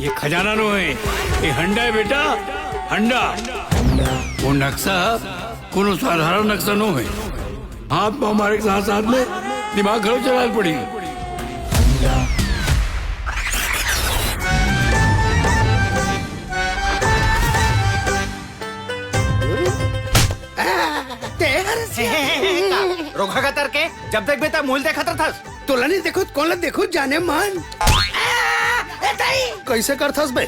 ये खजाना नो है, ये हंडा है बेटा, हंडा। वो नक्शा कोनो साधारण नक्शा नो है। हाथ में हमारे साथ साथ में दिमाग खराब चला पड़ी। रोका का तर के जब तक बेटा मूल देखा था तोला नहीं देखो कौन देखो जाने मन कैसे कर थस बे?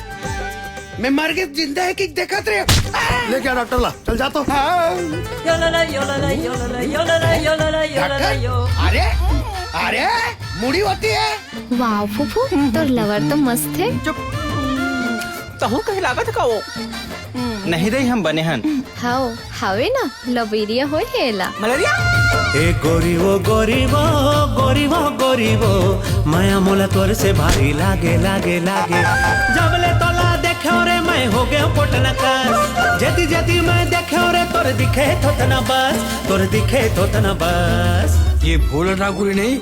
मैं मर के जिंदा है कि देखा रे। ले क्या डॉक्टर ला, चल जा तो। अरे अरे मुड़ी होती है। वाह फूफू तो लवर तो मस्त है। तहु कहीं लागत का वो नहीं रही हम बने हन हाओ हावे ना लबेरिया हो हेला मलेरिया ए गरीबो गरीबो गरीबो गरीबो माया मोला तोर से भारी लागे लागे लागे जबले तोला देखो रे मैं हो गए पोटना कर जति जति मैं देखो रे तोर दिखे थोतना बस तोर दिखे थोतना बस। ये भोला ठाकुर नहीं,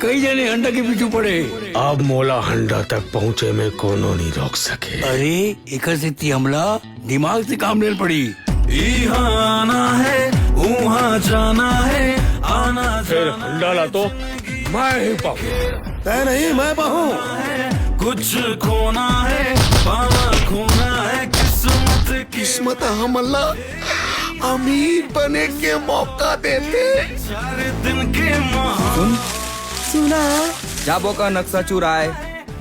कई जने हंडा के पीछे पड़े। अब मोला हंडा तक पहुँचे में कोनो नहीं रोक सके। अरे एक से हमला दिमाग से काम ले पड़ी। यहाँ आना है वहाँ जाना है आना फिर हंडा ला तो मैं ही पाऊँ। तय नहीं मैं पाऊँ। कुछ खोना है पाना खोना है किस्मत हम अल्लाह अमीर बने के मौका देते। सारे दिन के सुना जाबो का नक्शा चुराए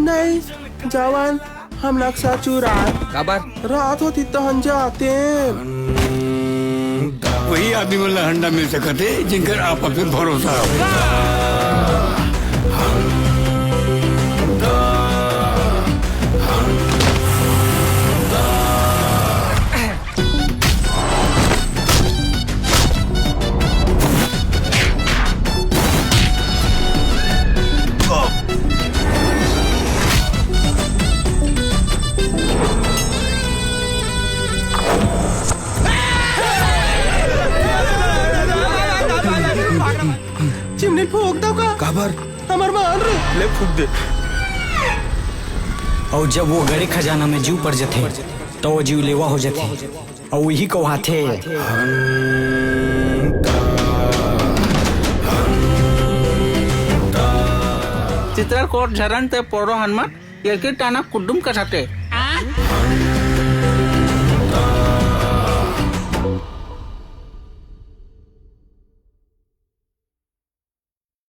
नहीं जवान हम नक्शा चुराए खबर रात होती तो हम जाते। वही आदमी वाला हंडा मिल सकते जिनकर आप पे भरोसा हो। चिमनी फूक दो का खबर हमार मान रे ले फूक दे। और जब वो गड़े खजाना में जीव पड़ जाते तो वो जीव लेवा हो जाते और वही को हाथे चित्रकोट झरण ते पोरो हनुमान ये टाना कुडुम का साथे